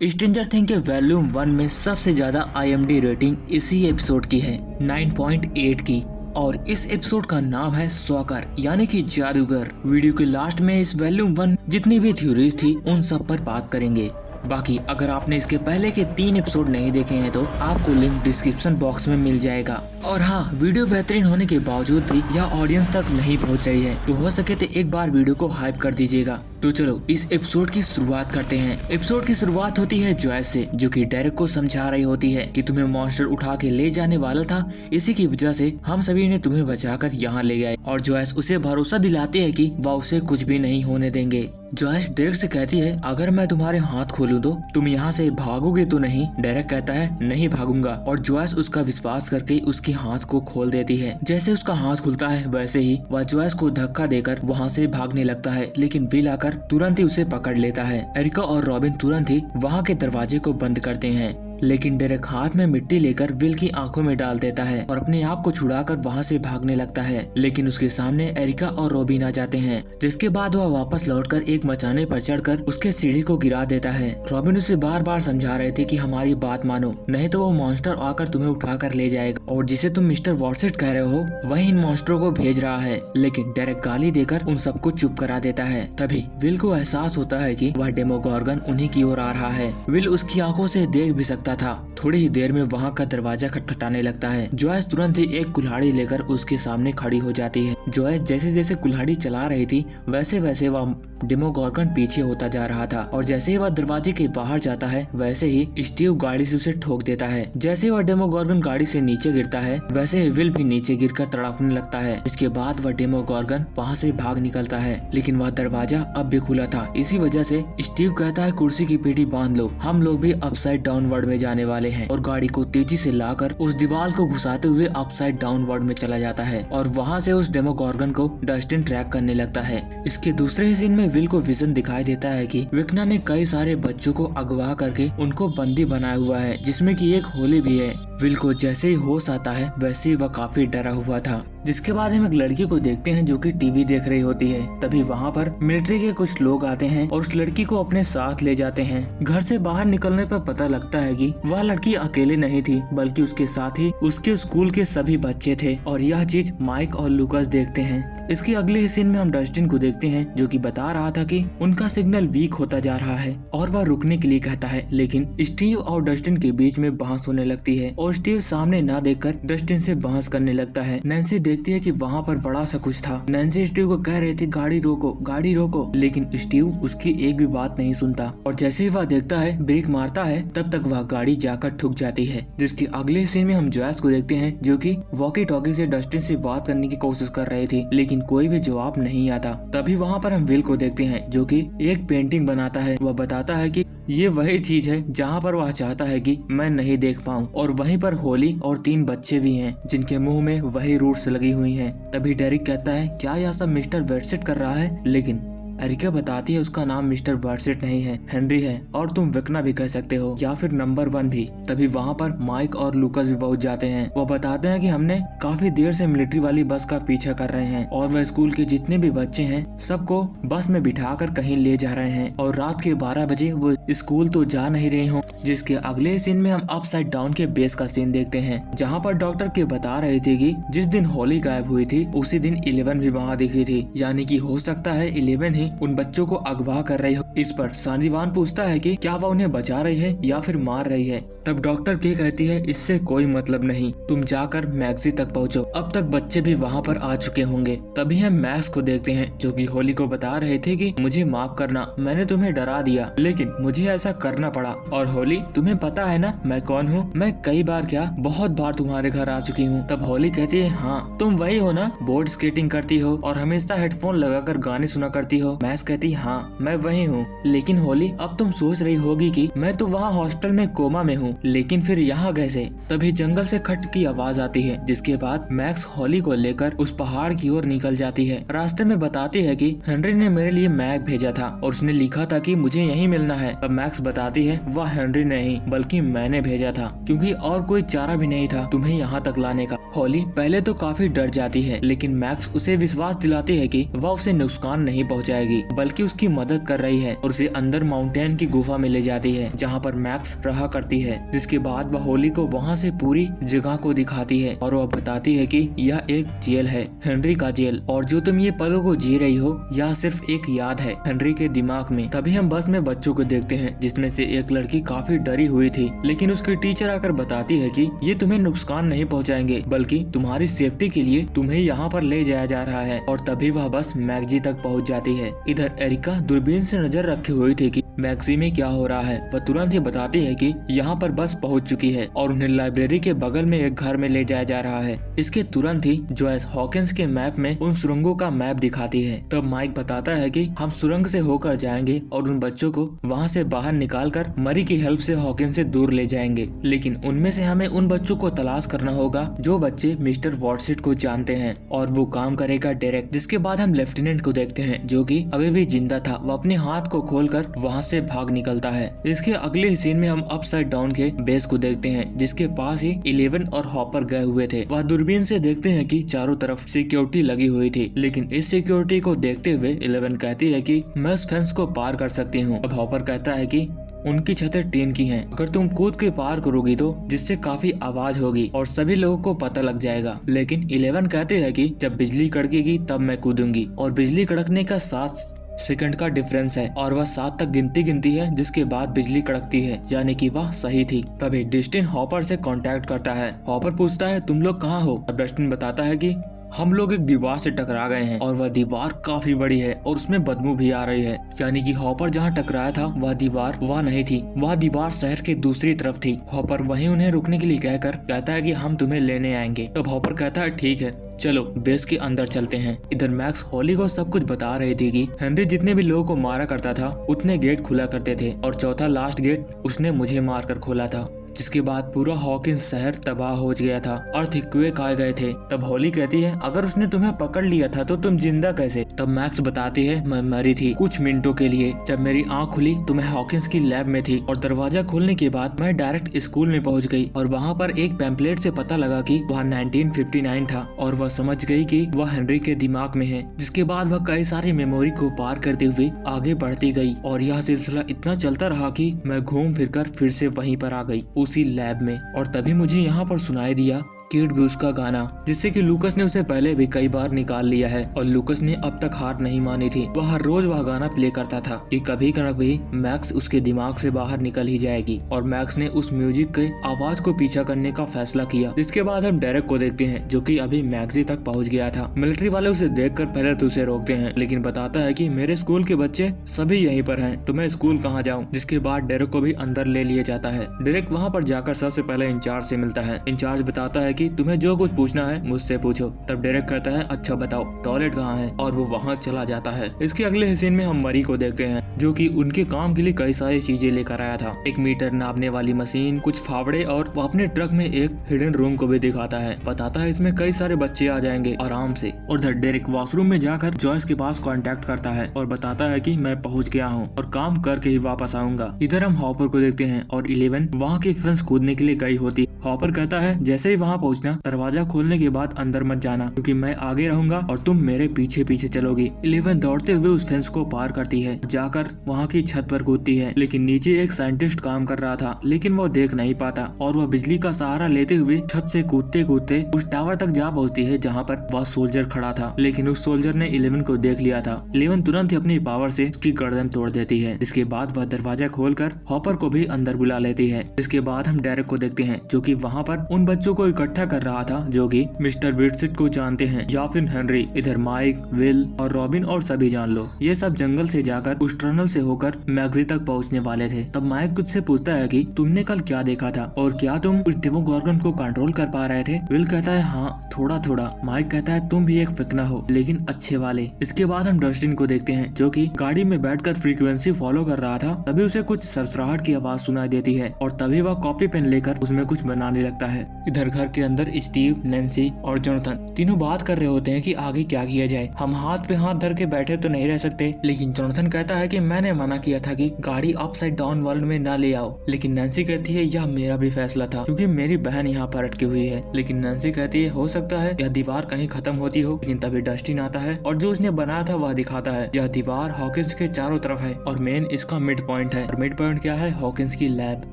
Stranger thing के volume 1 में सबसे ज्यादा IMDb रेटिंग इसी एपिसोड की है 9.8 की। और इस एपिसोड का नाम है सॉकर यानी कि जादूगर। वीडियो के लास्ट में इस वॉल्यूम 1 जितनी भी थ्योरीज थी उन सब पर बात करेंगे। बाकी अगर आपने इसके पहले के 3 एपिसोड नहीं देखे हैं तो आपको लिंक डिस्क्रिप्शन बॉक्स में मिल जाएगा। और हाँ, वीडियो बेहतरीन होने के बावजूद भी यह ऑडियंस तक नहीं पहुंच रही है, तो हो सके तो एक बार वीडियो को हाइप कर दीजिएगा। तो चलो इस एपिसोड की शुरुआत करते हैं। एपिसोड की शुरुआत होती है जॉयस से, जो कि डेरेक को समझा रही होती है कि तुम्हें मॉन्स्टर उठा के ले जाने वाला था, इसी की वजह से हम सभी ने तुम्हें बचाकर यहाँ ले गए। और जॉयस उसे भरोसा दिलाती है कि वह उसे कुछ भी नहीं होने देंगे। जॉयस डेरेक से कहती है, अगर मैं तुम्हारे हाथ खोलूं तो तुम यहाँ से भागोगे तो नहीं? डेरेक कहता है, नहीं भागूंगा। और जॉयस उसका विश्वास करके उसके हाथ को खोल देती है। जैसे उसका हाथ खुलता है वैसे ही वह जॉयस को धक्का देकर वहाँ से भागने लगता है, लेकिन विल आकर तुरंत ही उसे पकड़ लेता है। एरिका और रॉबिन तुरंत ही वहाँ के दरवाजे को बंद करते हैं, लेकिन डेरेक हाथ में मिट्टी लेकर विल की आंखों में डाल देता है और अपने आप को छुड़ाकर वहाँ से भागने लगता है। लेकिन उसके सामने एरिका और रॉबिन आ जाते हैं, जिसके बाद वह वापस लौटकर एक मचाने पर चढ़कर उसके सीढ़ी को गिरा देता है। रॉबिन उसे बार बार समझा रहे थे कि हमारी बात मानो, नहीं तो वो मॉन्स्टर आकर तुम्हें उठाकर ले जाएगा, और जिसे तुम मिस्टर वॉटसेट कह रहे हो वही इन मॉन्स्टरों को भेज रहा है। लेकिन डेरेक गाली देकर उन सबको चुप करा देता है। तभी विल को एहसास होता है कि वह डेमोगॉर्गन उन्हीं की ओर आ रहा है। विल उसकी आंखों से देख भी सकता था। थोड़ी ही देर में वहाँ का दरवाजा खटखटाने लगता है। जॉयस तुरंत ही एक कुल्हाड़ी लेकर उसके सामने खड़ी हो जाती है। जॉयस जैसे जैसे कुल्हाड़ी चला रही थी वैसे वैसे वह डेमोगॉर्गन पीछे होता जा रहा था, और जैसे ही वह दरवाजे के बाहर जाता है वैसे ही स्टीव गाड़ी से उसे ठोक देता है। जैसे ही वह डेमोगॉर्गन गाड़ी से नीचे गिरता है वैसे ही विल भी नीचे गिरकर तड़पने लगता है। इसके बाद वह डेमोगॉर्गन वहाँ से भाग निकलता है, लेकिन वह दरवाजा अब भी खुला था। इसी वजह से स्टीव कहता है, कुर्सी की पेटी बांध लो, हम लोग भी अपसाइड डाउन वर्ल्ड में जाने वाले हैं। और गाड़ी को तेजी से लाकर उस दीवार को घुसाते हुए अपसाइड डाउन वर्ल्ड में चला जाता है, और वहाँ से उस डेमोगॉर्गन को डस्टिन ट्रैक करने लगता है। इसके दूसरे ही सीन में विल को विजन दिखाई देता है कि विक्ना ने कई सारे बच्चों को अगवा करके उनको बंदी बनाया हुआ है, जिसमें कि एक होली भी है। विल को जैसे ही होश आता है वैसे ही वह काफी डरा हुआ था। जिसके बाद हम एक लड़की को देखते हैं जो कि टीवी देख रही होती है। तभी वहाँ पर मिलिट्री के कुछ लोग आते हैं और उस लड़की को अपने साथ ले जाते हैं। घर से बाहर निकलने पर पता लगता है कि वह लड़की अकेले नहीं थी, बल्कि उसके साथ ही उसके स्कूल के सभी बच्चे थे, और यह चीज माइक और लुकास देखते हैं। इसके अगले सीन में हम डस्टिन को देखते हैं, जो कि बता रहा था कि उनका सिग्नल वीक होता जा रहा है और वह रुकने के लिए कहता है। लेकिन स्टीव और डस्टिन के बीच में बहस होने लगती है और स्टीव सामने ना देखकर डस्टिन से बहस करने लगता है। नैन्सी देखती है कि वहाँ पर बड़ा सा कुछ था। नैन्सी स्टीव को कह रही थी, गाड़ी रोको, गाड़ी रोको, लेकिन स्टीव उसकी एक भी बात नहीं सुनता, और जैसे ही वह देखता है, ब्रेक मारता है, तब तक वह गाड़ी जाकर ठुक जाती है। जिसके अगले सीन में हम जॉयस को देखते हैं, जो कि वॉकी टॉकी से डस्टिन से बात करने की कोशिश कर रही थी, लेकिन कोई भी जवाब नहीं आता। तभी वहाँ पर हम विल को देखते हैं, जो कि एक पेंटिंग बनाता है। वह बताता है कि ये वही चीज है जहाँ पर वह चाहता है कि मैं नहीं देख पाऊँ, और वहीं पर होली और 3 बच्चे भी हैं, जिनके मुंह में वही रूट्स लगी हुई हैं। तभी डेरिक कहता है, क्या यह सब मिस्टर वेटसेट कर रहा है? लेकिन एरिका बताती है, उसका नाम मिस्टर वेटसेट नहीं है, हेनरी है, और तुम विक्ना भी कह सकते हो, या फिर नंबर 1 भी। तभी वहाँ पर माइक और लुकास भी पहुँच जाते हैं। वो बताते हैं कि हमने काफी देर से मिलिट्री वाली बस का पीछा कर रहे हैं, और वह स्कूल के जितने भी बच्चे हैं सबको बस में बिठाकर कहीं ले जा रहे हैं, और रात के 12 बजे वो स्कूल तो जा नहीं रहे हो। जिसके अगले सीन में हम अपसाइड डाउन के बेस का सीन देखते हैं, जहाँ पर डॉक्टर के बता रहे थे कि जिस दिन होली गायब हुई थी उसी दिन 11 भी वहाँ दिखी थी, यानी कि हो सकता है 11 ही उन बच्चों को अगवा कर रही हो। इस पर सानिवान पूछता है कि क्या वह उन्हें बचा रही है या फिर मार रही है। तब डॉक्टर के कहती है, इससे कोई मतलब नहीं, तुम जाकर मैक्सी तक पहुँचो, अब तक बच्चे भी वहाँ पर आ चुके होंगे। तभी हम मैक्स को देखते हैं, जो कि होली को बता रहे थे कि मुझे माफ करना, मैंने तुम्हें डरा दिया, लेकिन मुझे ऐसा करना पड़ा। और होली, तुम्हें पता है ना मैं कौन हूँ? मैं कई बार क्या, बहुत बार तुम्हारे घर आ चुकी हूँ। तब होली कहती है, हाँ तुम वही हो ना, बोर्ड स्केटिंग करती हो और हमेशा हेडफोन लगाकर गाने सुना करती हो। मैक्स कहती, हाँ मैं वही हूँ। लेकिन होली, अब तुम सोच रही होगी कि मैं तो वहाँ हॉस्पिटल में कोमा में हूँ, लेकिन फिर यहाँ कैसे? तभी जंगल से खट की आवाज आती है, जिसके बाद मैक्स होली को लेकर उस पहाड़ की ओर निकल जाती है। रास्ते में बताती है कि हेनरी ने मेरे लिए मैग भेजा था और उसने लिखा था कि मुझे यहीं मिलना है। तब मैक्स बताती है, वह हेनरी नहीं बल्कि मैंने भेजा था, क्योंकि और कोई चारा भी नहीं था तुम्हें यहाँ तक लाने का। होली पहले तो काफी डर जाती है, लेकिन मैक्स उसे विश्वास दिलाती है कि वह उसे नुकसान नहीं पहुँचाएगी। जाएगी बल्कि उसकी मदद कर रही है और उसे अंदर माउंटेन की गुफा में ले जाती है जहाँ पर मैक्स रहा करती है। जिसके बाद वह होली को वहाँ से पूरी जगह को दिखाती है और वह बताती है कि यह एक जेल है, हेनरी का जेल, और जो तुम ये पलों को जी रही हो यह सिर्फ एक याद है हेनरी के दिमाग में। तभी हम बस में बच्चों को देखते हैं जिसमें से एक लड़की काफी डरी हुई थी, लेकिन उसकी टीचर आकर बताती है कि ये तुम्हें नुकसान नहीं पहुंचाएंगे बल्कि तुम्हारी सेफ्टी के लिए तुम्हें यहाँ पर ले जाया जा रहा है। और तभी वह बस मैगजी तक पहुँच जाती है। इधर एरिका दूरबीन से नजर रखी हुई थी कि मैगजी में क्या हो रहा है। वह तुरंत ही बताती है कि यहाँ पर बस पहुँच चुकी है और उन्हें लाइब्रेरी के बगल में एक घर में ले जाया जा रहा है। इसके तुरंत ही जॉयस हॉकिंस के मैप में उन सुरंगों का मैप दिखाती है। तब माइक बताता है कि हम सुरंग से होकर जाएंगे और उन बच्चों को वहाँ से बाहर निकालकर मरी की हेल्प से हॉकिंस से दूर ले जाएंगे, लेकिन उनमें से हमें उन बच्चों को तलाश करना होगा जो बच्चे मिस्टर वॉटसिट को जानते हैं, और वो काम करेगा डायरेक्ट। जिसके बाद हम लेफ्टिनेंट को देखते हैं जो कि अभी भी जिंदा था। वो अपने हाथ को खोलकर वहाँ से भाग निकलता है। इसके अगले सीन में हम अपसाइड डाउन के बेस को देखते हैं जिसके पास ही 11 और हॉपर गए हुए थे। वह दूरबीन से देखते हैं कि चारों तरफ सिक्योरिटी लगी हुई थी, लेकिन इस सिक्योरिटी को देखते हुए 11 कहती है कि मैं उस फेंस को पार कर सकती हूँ। अब हॉपर कहता है कि उनकी छतें टीन की हैं, अगर तुम कूद के पार करोगी तो जिससे काफी आवाज होगी और सभी लोगों को पता लग जाएगा। लेकिन 11 कहते हैं कि जब बिजली कड़केगी तब मैं कूदूंगी, और बिजली कड़कने का 7 सेकंड का डिफरेंस है और वह 7 तक गिनती है जिसके बाद बिजली कड़कती है, यानी कि वह सही थी। तभी डस्टिन हॉपर से कांटेक्ट करता है। हॉपर पूछता है तुम लोग कहाँ हो। अब डस्टिन बताता है कि हम लोग एक दीवार से टकरा गए हैं और वह दीवार काफी बड़ी है और उसमें बदबू भी आ रही है, यानी कि हॉपर जहाँ टकराया था वह दीवार वह नहीं थी, वह दीवार शहर के दूसरी तरफ थी। हॉपर वहीं उन्हें रुकने के लिए कहकर कहता है कि हम तुम्हें लेने आएंगे। तब हॉपर कहता है ठीक है चलो बेस के अंदर चलते हैं। इधर मैक्स होली को सब कुछ बता रही थी कि हेनरी जितने भी लोगों को मारा करता था उतने गेट खुला करते थे और चौथा लास्ट गेट उसने मुझे मारकर खोला था। जिसके बाद पूरा हॉकिंस शहर तबाह हो गया था, अर्थक्वेक आ गए थे। तब होली कहती है अगर उसने तुम्हें पकड़ लिया था तो तुम जिंदा कैसे। तब मैक्स बताती है मैं मरी थी कुछ मिनटों के लिए, जब मेरी आंख खुली तो मैं हॉकिंस की लैब में थी और दरवाजा खोलने के बाद मैं डायरेक्ट स्कूल में पहुंच गई और वहां पर एक पैम्पलेट से पता लगा कि वह 1959 था और वह समझ गई कि वह हेनरी के दिमाग में है। जिसके बाद वह कई सारी मेमोरी को पार करते हुए आगे बढ़ती गई और यह सिलसिला इतना चलता रहा कि मैं घूम फिरकर फिर से वहीं पर आ गई उसी लैब में। और तभी मुझे यहाँ पर सुनाई दिया किड ब्लूज का गाना, जिससे कि लूकस ने उसे पहले भी कई बार निकाल लिया है और लूकस ने अब तक हार नहीं मानी थी। वह हर रोज वह गाना प्ले करता था कि कभी न कभी मैक्स उसके दिमाग से बाहर निकल ही जाएगी, और मैक्स ने उस म्यूजिक के आवाज को पीछा करने का फैसला किया। जिसके बाद हम डेरेक को देखते हैं जो कि अभी मैगजी तक पहुंच गया था। मिलिट्री वाले उसे देखकर पहले तो उसे रोकते हैं, लेकिन बताता है कि मेरे स्कूल के बच्चे सभी यहीं पर हैं, तो मैं स्कूल कहाँ जाऊँ। जिसके बाद डेरेक को भी अंदर ले लिया जाता है। डेरेक वहाँ पर जाकर सबसे पहले इंचार्ज से मिलता है। इंचार्ज बताता है कि तुम्हें जो कुछ पूछना है मुझसे पूछो। तब डेरेक कहता है अच्छा बताओ टॉयलेट कहाँ है, और वो वहाँ चला जाता है। इसके अगले सीन में हम मरी को देखते हैं जो कि उनके काम के लिए कई सारी चीजें लेकर आया था। 1 मीटर नापने वाली मशीन, कुछ फावड़े, और वो अपने ट्रक में एक हिडन रूम को भी दिखाता है। बताता है इसमें कई सारे बच्चे आ जाएंगे आराम से। और उधर डेरेक वॉशरूम में जाकर जॉयस के पास कांटेक्ट करता है और बताता है कि मैं पहुंच गया हूं और काम करके ही वापस आऊंगा। इधर हम हॉपर को देखते हैं और 11 वहाँ के फेंस कूदने के लिए गई होती। हॉपर कहता है जैसे ही वहाँ पहुँचना दरवाजा खोलने के बाद अंदर मत जाना क्योंकि मैं आगे रहूंगा और तुम मेरे पीछे पीछे चलोगी। 11 दौड़ते हुए उस फेंस को पार करती है, जाकर वहाँ की छत पर कूदती है, लेकिन नीचे एक साइंटिस्ट काम कर रहा था लेकिन वो देख नहीं पाता और वह बिजली का सहारा लेते हुए छत से कूदते कूदते उस टावर तक जा पहुँचती है जहाँ पर वह सोल्जर खड़ा था। लेकिन उस सोल्जर ने 11 को देख लिया था। 11 तुरंत ही अपनी पावर से उसकी गर्दन तोड़ देती है। जिसके बाद वह दरवाजा खोलकर हॉपर को भी अंदर बुला लेती है। इसके बाद हम डेरेक को देखते हैं जो कि वहाँ पर उन बच्चों को इकट्ठा कर रहा था जो कि मिस्टर विटसिट को जानते हैं या फिर हेनरी। इधर माइक, विल और रॉबिन और सभी जान लो ये सब जंगल से जाकर उस टनल से होकर मैगजी तक पहुंचने वाले थे। तब माइक कुछ से पूछता है कि तुमने कल क्या देखा था और क्या तुम उस डेमोगोर्गन को कंट्रोल कर पा रहे थे। विल कहता है हाँ थोड़ा थोड़ा। माइक कहता है तुम भी एक फिकना हो लेकिन अच्छे वाले। इसके बाद हम डस्टिन को देखते हैं जो कि गाड़ी में बैठकर फ्रीक्वेंसी फॉलो कर रहा था। तभी उसे कुछ सरसराहट की आवाज सुनाई देती है और तभी वह कॉपी पेन लेकर उसमें कुछ बनाने लगता है। इधर घर के अंदर स्टीव, नैन्सी और जोनाथन तीनों बात कर रहे होते हैं कि आगे क्या किया जाए। हम हाथ पे हाथ धर के बैठे तो नहीं रह सकते, लेकिन जोनाथन कहता है कि मैंने मना किया था कि गाड़ी अपसाइड डाउन वर्ल्ड में ना ले आओ। लेकिन नैन्सी कहती है यह मेरा भी फैसला था क्योंकि मेरी बहन यहाँ पर अटकी हुई है। लेकिन नैन्सी कहती है हो सकता है यह दीवार कहीं खत्म होती हो। लेकिन तभी डस्टिन आता है और जो उसने बनाया था वह दिखाता है। यह दीवार हॉकिंस के चारों तरफ है और मेन इसका मिड पॉइंट है। और मिड पॉइंट क्या है? हॉकिंस की लैब,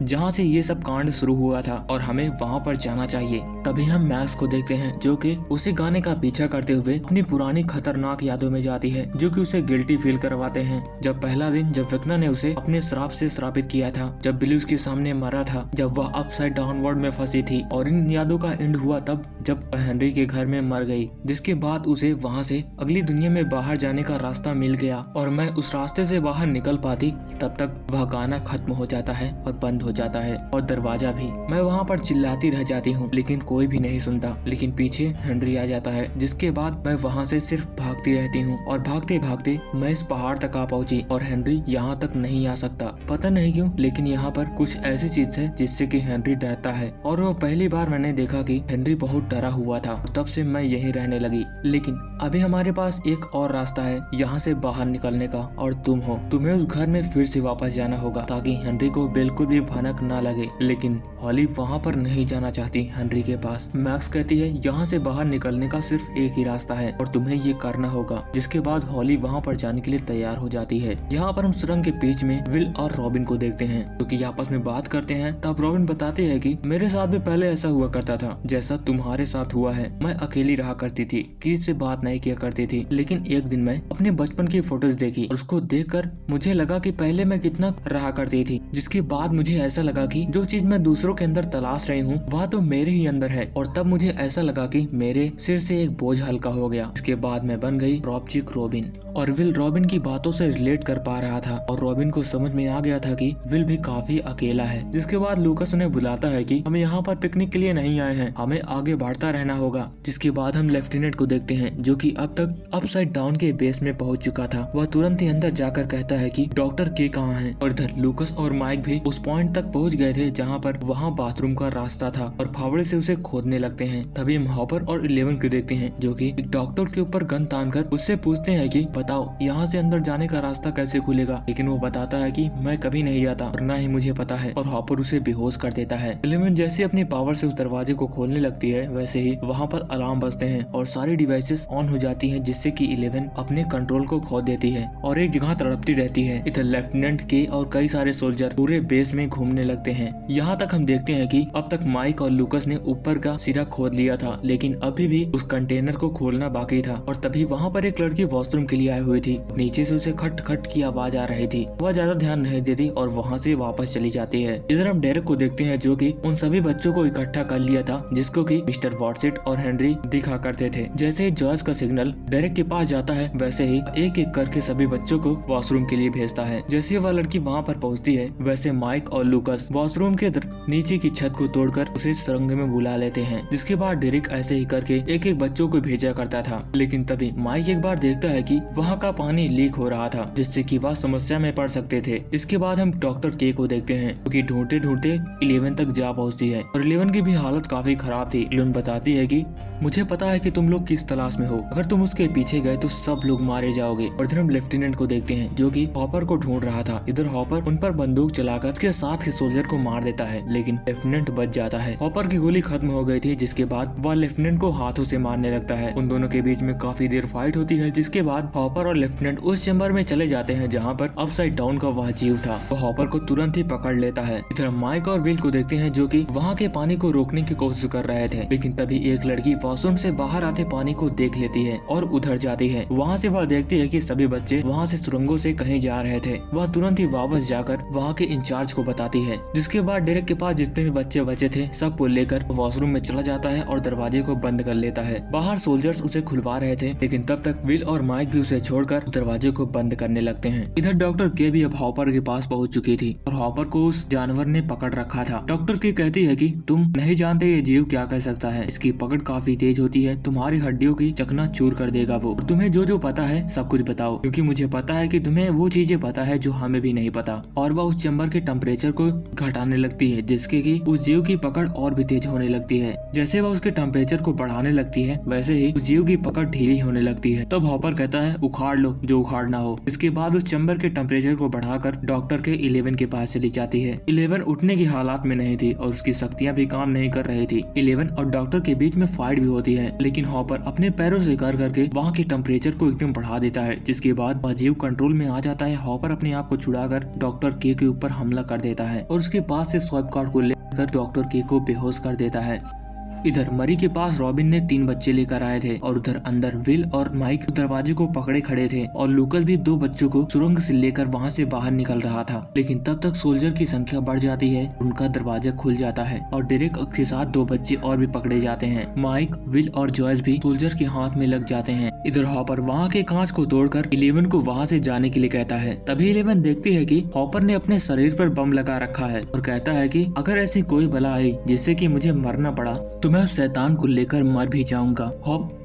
जहाँ से ये सब कांड शुरू हुआ था और हमें वहाँ पर जाना चाहिए। तभी हम मैक्स को देखते हैं जो कि उसी गाने का पीछा करते हुए अपनी पुरानी खतरनाक यादों में जाती है, जो कि उसे गिल्टी फील करवाते हैं। जब पहला दिन जब वेक्ना ने उसे अपने श्राप से श्रापित किया था, जब बिली उसके सामने मरा था, जब वह अपसाइड डाउन वर्ल्ड में फंसी थी, और इन यादों का एंड हुआ तब जब हेनरी के घर में मर गई, जिसके बाद उसे वहाँ से अगली दुनिया में बाहर जाने का रास्ता मिल गया और मैं उस रास्ते से बाहर निकल पाती, तब तक वह गाना खत्म हो जाता है और बंद हो जाता है और दरवाजा भी। मैं वहाँ पर चिल्लाती रह जाती हूँ लेकिन कोई भी नहीं सुनता। लेकिन पीछे हेनरी आ जाता है, जिसके बाद मैं वहाँ से सिर्फ भागती रहती हूँ और भागते भागते मैं इस पहाड़ तक आ पहुँची और हेनरी यहाँ तक नहीं आ सकता। पता नहीं क्यों, लेकिन यहाँ पर कुछ ऐसी चीज है जिससे कि हेनरी डरता है और वो पहली बार मैंने देखा कि हेनरी बहुत डरा हुआ था। तब से मैं यहीं रहने लगी। लेकिन अभी हमारे पास एक और रास्ता है यहाँ से बाहर निकलने का, और तुम हो। तुम्हें उस घर में फिर से वापस जाना होगा ताकि हेनरी को बिल्कुल भी भनक ना लगे। लेकिन हॉली वहाँ पर नहीं जाना चाहती हेनरी के पास। मैक्स कहती है यहाँ से बाहर निकलने का सिर्फ एक ही रास्ता है और तुम्हें ये करना होगा। जिसके बाद हॉली वहाँ पर जाने के लिए तैयार हो जाती है। यहाँ पर हम सुरंग के बीच में विल और रॉबिन को देखते हैं जो कि आपस में बात करते हैं। तब रॉबिन बताती है कि मेरे साथ भी पहले ऐसा हुआ करता था जैसा तुम्हारे साथ हुआ है। मैं अकेली रहा करती थी, किसी से बात नहीं किया करती थी। लेकिन एक दिन मैं अपने बचपन की फोटोज देखी और उसको देखकर मुझे लगा कि पहले मैं कितना रहा करती थी। जिसके बाद मुझे ऐसा लगा कि जो चीज मैं दूसरों के अंदर तलाश रही हूँ वह तो मेरे ही अंदर है। और तब मुझे ऐसा लगा कि मेरे सिर से एक बोझ हल्का हो गया। इसके बाद मैं बन गई रॉबचिक रॉबिन। और विल रॉबिन की बातों से रिलेट कर पा रहा था और रॉबिन को समझ में आ गया था कि विल भी काफी अकेला है। जिसके बाद लूकस उन्हें बुलाता है कि हम यहाँ पर पिकनिक के लिए नहीं आए हैं, हमें आगे बढ़ता रहना होगा। जिसके बाद हम लेफ्टिनेंट को देखते हैं जो कि अब तक अपसाइड डाउन के बेस में पहुंच चुका था। वह तुरंत ही अंदर जाकर कहता है कि डॉक्टर के कहाँ है। और इधर लूकस और माइक भी उस पॉइंट तक पहुंच गए थे जहाँ पर वहाँ बाथरूम का रास्ता था और फावड़े से उसे खोदने लगते हैं। तभी हम हॉपर और 11 को देखते हैं जो कि एक डॉक्टर के ऊपर गन तानकर उससे पूछते हैं कि बताओ यहाँ से अंदर जाने का रास्ता कैसे खुलेगा। लेकिन वो बताता है कि मैं कभी नहीं जाता और ना ही मुझे पता है, और हॉपर उसे बेहोश कर देता है। 11 जैसे अपनी पावर से उस दरवाजे को खोलने लगती है वैसे ही वहाँ पर अलार्म बजते हैं और सारी डिवाइसेस ऑन हो जाती हैं, जिससे कि 11 अपने कंट्रोल को खो देती है और एक जगह तड़पती रहती है। इधर लेफ्टिनेंट के और कई सारे सोल्जर पूरे बेस में घूमने लगते हैं। यहाँ तक हम देखते हैं कि अब तक माइक और लूकस ने ऊपर का सिरा खोद लिया था, लेकिन अभी भी उस कंटेनर को खोलना बाकी था। और तभी वहाँ पर एक लड़की वॉशरूम के लिए आई हुई थी। नीचे से उसे खट खट की आवाज आ रही थी। वह ज्यादा ध्यान नहीं देती और वहाँ से वापस चली जाती है। इधर हम डेरेक को देखते हैं जो कि उन सभी बच्चों को इकट्ठा कर लिया था जिसको कि मिस्टर वॉटसेट और हेनरी दिखा करते थे। जैसे ही जॉर्ज का सिग्नल डेरेक के पास जाता है वैसे ही एक एक करके सभी बच्चों को वॉशरूम के लिए भेजता है। जैसे वह लड़की वहाँ पर पहुँचती है वैसे माइक और लूकस वॉशरूम के नीचे की छत को तोड़कर उसे सुरंग में बुला लेते हैं। जिसके बाद डेरेक ऐसे ही करके एक एक बच्चों को भेजा करता था। लेकिन तभी माइक एक बार देखता है कि वहाँ का पानी लीक हो रहा था, जिससे कि वह समस्या में पड़ सकते थे। इसके बाद हम डॉक्टर के को देखते हैं क्योंकि ढूंढते ढूंढते 11 तक जा पहुँचती है और 11 की भी हालत काफी खराब थी। 11 बताती है कि मुझे पता है कि तुम लोग किस तलाश में हो, अगर तुम उसके पीछे गए तो सब लोग मारे जाओगे। और इधर हम लेफ्टिनेंट को देखते हैं जो कि हॉपर को ढूंढ रहा था। इधर हॉपर उन पर बंदूक चलाकर उसके साथ के सोल्जर को मार देता है, लेकिन लेफ्टिनेंट बच जाता है। हॉपर की गोली खत्म हो गई थी, जिसके बाद वह लेफ्टिनेंट को हाथों से मारने लगता है। उन दोनों के बीच में काफी देर फाइट होती है, जिसके बाद हॉपर और लेफ्टिनेंट उस चैम्बर में चले जाते हैं जहाँ पर अपसाइड डाउन का वह जीव था। वो हॉपर को तुरंत ही पकड़ लेता है। इधर माइक और विल को देखते हैं जो कि वहाँ के पानी को रोकने की कोशिश कर रहे थे, लेकिन तभी एक लड़की वॉशरूम से बाहर आते पानी को देख लेती है और उधर जाती है। वहाँ से वह देखती है कि सभी बच्चे वहाँ से सुरंगों से कहीं जा रहे थे। वह तुरंत ही वापस जाकर वहाँ के इंचार्ज को बताती है। जिसके बाद डेरेक के पास जितने भी बच्चे बचे थे सबको लेकर वॉशरूम में चला जाता है और दरवाजे को बंद कर लेता है। बाहर सोल्जर्स उसे खुलवा रहे थे, लेकिन तब तक विल और माइक भी उसे छोड़कर दरवाजे को बंद करने लगते हैं। इधर डॉक्टर के भी अब हॉपर के पास पहुँच चुकी थी और हॉपर को उस जानवर ने पकड़ रखा था। डॉक्टर के कहती है कि तुम नहीं जानते ये जीव क्या कर सकता है, इसकी पकड़ काफी तेज होती है तुम्हारी हड्डियों की चकना चूर कर देगा वो। और तुम्हें जो जो पता है सब कुछ बताओ, क्योंकि मुझे पता है कि तुम्हें वो चीजें पता है जो हमें भी नहीं पता। और वह उस चैम्बर के टेम्परेचर को घटाने लगती है, जिसके कि उस जीव की पकड़ और भी तेज होने लगती है। जैसे वह उसके टेम्परेचर को बढ़ाने लगती है वैसे ही उस जीव की पकड़ ढीली होने लगती है। तब हॉपर कहता है उखाड़ लो जो उखाड़ना हो। इसके बाद उस चैम्बर के टेम्परेचर को बढ़ाकर डॉक्टर के 11 के पास चली जाती है। 11 उठने की हालात में नहीं थी और उसकी शक्तियाँ भी काम नहीं कर रही थी। 11 और डॉक्टर के बीच में फाइट भी होती है, लेकिन हॉपर अपने पैरों से कर करके वहाँ के टेम्परेचर को एकदम बढ़ा देता है, जिसके बाद वह जीव कंट्रोल में आ जाता है। हॉपर अपने आप को छुड़ाकर डॉक्टर के ऊपर हमला कर देता है और उसके पास से स्वाइप कार्ड को लेकर डॉक्टर के को बेहोश कर देता है। इधर मरी के पास रॉबिन ने 3 बच्चे लेकर आए थे और उधर अंदर विल और माइक दरवाजे को पकड़े खड़े थे और लूकस भी 2 बच्चों को सुरंग से लेकर वहां से बाहर निकल रहा था। लेकिन तब तक सोल्जर की संख्या बढ़ जाती है, उनका दरवाजा खुल जाता है और डेरेक के साथ 2 बच्चे और भी पकड़े जाते हैं। माइक, विल और जॉयस भी सोल्जर के हाथ में लग जाते हैं। इधर हॉपर वहाँ के कांच को तोड़कर 11 को वहाँ से जाने के लिए कहता है। तभी 11 देखती है कि हॉपर ने अपने शरीर पर बम लगा रखा है और कहता है कि अगर ऐसी कोई बला आई जिससे कि मुझे मरना पड़ा तो मैं उस शैतान को लेकर मर भी जाऊंगा।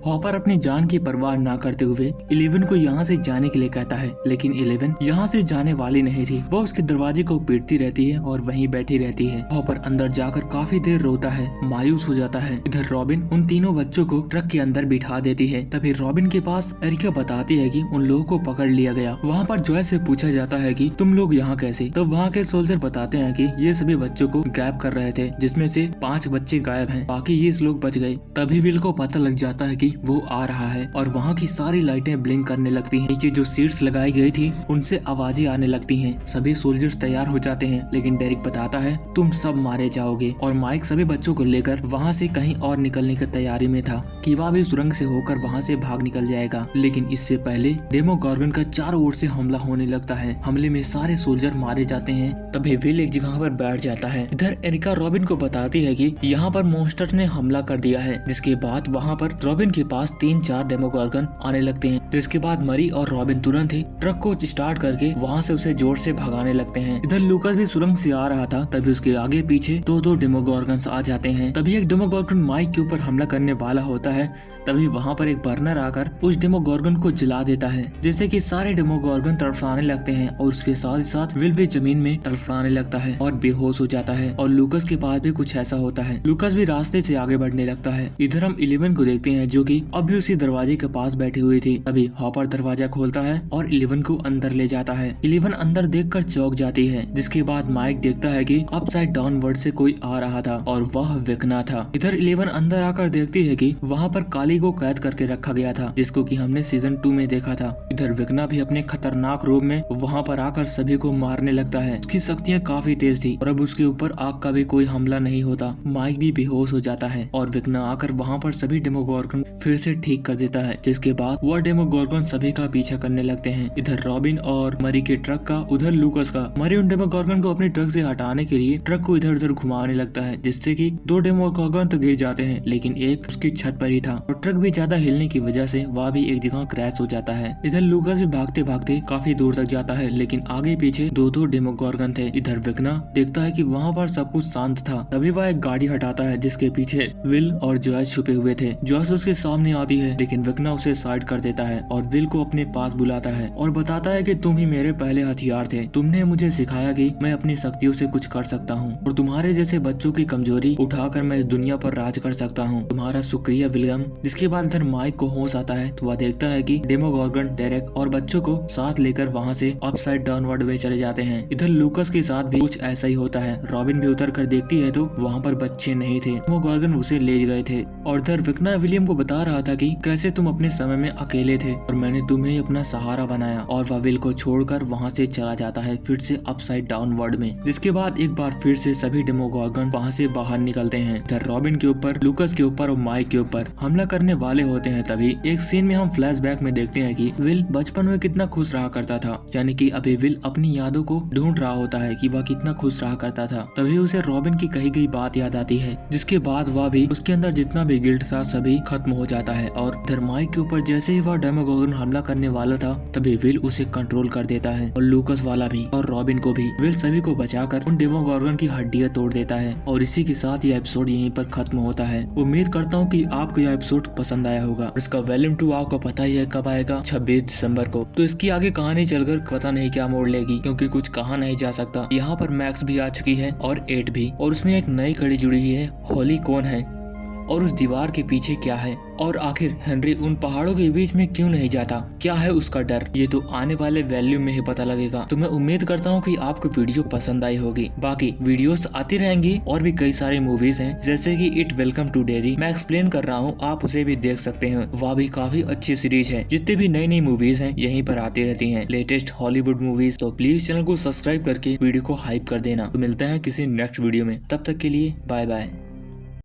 हॉपर अपनी जान की परवाह ना करते हुए 11 को यहाँ से जाने के लिए कहता है, लेकिन 11 यहाँ से जाने वाली नहीं थी। वो उसके दरवाजे को पीटती रहती है और वहीं बैठी रहती है। हॉपर अंदर जाकर काफी देर रोता है, मायूस हो जाता है। इधर रॉबिन उन तीनों बच्चों को ट्रक के अंदर बिठा देती है। तभी रॉबिन के पास एरिका बताती है कि उन लोगों को पकड़ लिया गया। वहाँ पर जॉयस से पूछा जाता है कि तुम लोग यहाँ कैसे? तो वहाँ के सोल्जर बताते हैं कि ये सभी बच्चों को गैप कर रहे थे, जिसमें से 5 बच्चे गायब हैं, बाकी ये लोग बच गए। तभी विल को पता लग जाता है कि वो आ रहा है और वहाँ की सारी लाइटें ब्लिंक करने लगती हैं। नीचे जो सीट्स लगाई गई थी उनसे आवाजें आने लगती हैं। सभी सोल्जर्स तैयार हो जाते हैं, लेकिन डेरिक बताता है तुम सब मारे जाओगे। और माइक सभी बच्चों को लेकर वहाँ से कहीं और निकलने की तैयारी में था कि वह भी सुरंग से होकर वहाँ से भाग निकल जाएगा। लेकिन इससे पहले डेमोगॉर्गन का चारों ओर से हमला होने लगता है। हमले में सारे सोल्जर मारे जाते हैं। तभी विल एक जगह पर बैठ जाता है। इधर एरिका रॉबिन को बताती है कि यहाँ पर मॉन्स्टर ने हमला कर दिया है। जिसके बाद वहाँ पर रॉबिन के पास 3-4 डेमोगॉर्गन आने लगते हैं। जिसके बाद मरी और रॉबिन तुरंत ही ट्रक को स्टार्ट करके वहाँ से उसे जोर से भगाने लगते हैं। इधर लूकस भी सुरंग से आ रहा था, तभी उसके आगे पीछे 2-2 डेमोगॉर्गन्स आ जाते हैं। तभी एक डेमोगॉर्गन माइक के ऊपर हमला करने वाला होता है। तभी वहाँ पर एक बर्नर आकर उस डेमोगॉर्गन को जला देता है, जिससे कि सारे डेमोगॉर्गन तड़फड़ाने लगते हैं और उसके साथ ही साथ विल भी जमीन में तड़फड़ाने लगता है और बेहोश हो जाता है। और लूकस के पास भी कुछ ऐसा होता है। लूकस भी रास्ते से आगे बढ़ने लगता है। इधर हम 11 को देखते हैं, जो कि अभी उसी दरवाजे के पास बैठी हुई थी। तभी हॉपर दरवाजा खोलता है और 11 को अंदर ले जाता है। 11 अंदर देखकर चौंक जाती है। जिसके बाद माइक देखता है कि अपसाइड डाउन वर्ड से कोई आ रहा था और वह वेकना था। इधर 11 अंदर आकर देखती है कि वहाँ पर काली को कैद करके रखा गया था, जिसको कि हमने सीजन 2 में देखा था। इधर वेकना भी अपने खतरनाक रूप में वहाँ पर आकर सभी को मारने लगता है। उसकी शक्तियाँ काफी तेज थी और अब उसके ऊपर आग का भी कोई हमला नहीं होता। माइक भी बेहोश हो जाता है और वेकना आकर वहाँ पर सभी डेमोगॉर्गन फिर से ठीक कर देता है। जिसके बाद वह डेमोगॉर्गन सभी का पीछा करने लगते हैं। इधर रॉबिन और मरी के ट्रक का, उधर लूकस का। मरी उन डेमोगॉर्गन को अपने ट्रक से हटाने के लिए ट्रक को इधर उधर घुमाने लगता है, जिससे कि 2 डेमोगॉर्गन तो गिर जाते हैं, लेकिन एक उसकी छत पर ही था और ट्रक भी ज्यादा हिलने की वजह से वह भी एक जगह क्रैश हो जाता है। इधर लूकस भी भागते भागते काफी दूर तक जाता है, लेकिन आगे पीछे 2-2 डेमोगॉर्गन थे। इधर वेकना देखता है कि वहाँ पर सब कुछ शांत था। तभी वह एक गाड़ी हटाता है, जिसके पीछे विल और जॉयस छुपे हुए थे। जॉयस उसके सामने आती है, लेकिन वेकना उसे साइड कर देता है और विल को अपने पास बुलाता है और बताता है कि तुम ही मेरे पहले हथियार थे। तुमने मुझे सिखाया कि मैं अपनी शक्तियों से कुछ कर सकता हूँ और तुम्हारे जैसे बच्चों की कमजोरी उठाकर मैं इस दुनिया पर राज कर सकता हूँ। तुम्हारा शुक्रिया विलियम। जिसके बाद इधर माइक को होश आता है तो वह देखता है कि डेमोगॉर्गन, डेरेक और बच्चों को साथ लेकर वहाँ से अपसाइड डाउनवर्ड वे चले जाते हैं। इधर लूकस के साथ भी कुछ ऐसा ही होता है। रॉबिन भी उतर कर देखती है तो वहाँ पर बच्चे नहीं थे, डेमोगॉर्गन उसे ले गए थे। और इधर वेकना विलियम को बता रहा था कि कैसे तुम अपने समय में अकेले थे और मैंने तुम्हें अपना सहारा बनाया। और वह विल को छोड़कर वहाँ से चला जाता है फिर से अपसाइड डाउन वर्ल्ड में। जिसके बाद एक बार फिर से सभी डेमोगॉर्गन वहाँ से बाहर निकलते हैं। इधर रॉबिन के ऊपर, लूकस के ऊपर और माइक के ऊपर हमला करने वाले होते हैं। तभी एक सीन में हम फ्लैशबैक में देखते हैं कि विल बचपन में कितना खुश रहा करता था, यानी कि अभी विल अपनी यादों को ढूंढ रहा होता है कि वह कितना खुश रहा करता था। तभी उसे रॉबिन की कही गई बात याद आती है। जिसके बाद बाद वह भी उसके अंदर जितना भी गिल्ट था सभी खत्म हो जाता है और इधर माइक के ऊपर जैसे ही वह डेमोगोर्गन हमला करने वाला था तभी विल उसे कंट्रोल कर देता है और लूकस वाला भी और रॉबिन को भी। विल सभी को बचाकर उन डेमोगोर्गन की हड्डियां तोड़ देता है और इसी के साथ यह एपिसोड यहीं पर खत्म होता है। उम्मीद करता हूँ कि आपको यह एपिसोड पसंद आया होगा। इसका वॉल्यूम 2 आपको पता ही है कब आएगा, 26 दिसंबर को। तो इसकी आगे कहानी चलकर पता नहीं क्या मोड़ लेगी, क्योंकि कुछ कहा नहीं जा सकता। यहाँ पर मैक्स भी आ चुकी है और 8 भी, और उसमें एक नई कड़ी जुड़ी हुई है। हॉली कौन है और उस दीवार के पीछे क्या है, और आखिर हेनरी उन पहाड़ों के बीच में क्यों नहीं जाता, क्या है उसका डर, ये तो आने वाले वॉल्यूम में ही पता लगेगा। तो मैं उम्मीद करता हूँ कि आपको वीडियो पसंद आई होगी। बाकी वीडियोस आती रहेंगी और भी कई सारी मूवीज हैं, जैसे कि इट वेलकम टू डेरी मैं एक्सप्लेन कर रहा हूँ, आप उसे भी देख सकते हैं। वह भी काफी अच्छी सीरीज है। जितनी भी नई नई मूवीज हैं यहीं पर आती रहती हैं, लेटेस्ट हॉलीवुड मूवीज। तो प्लीज चैनल को सब्सक्राइब करके वीडियो को हाइप कर देना। तो मिलते हैं किसी नेक्स्ट वीडियो में, तब तक के लिए बाय बाय।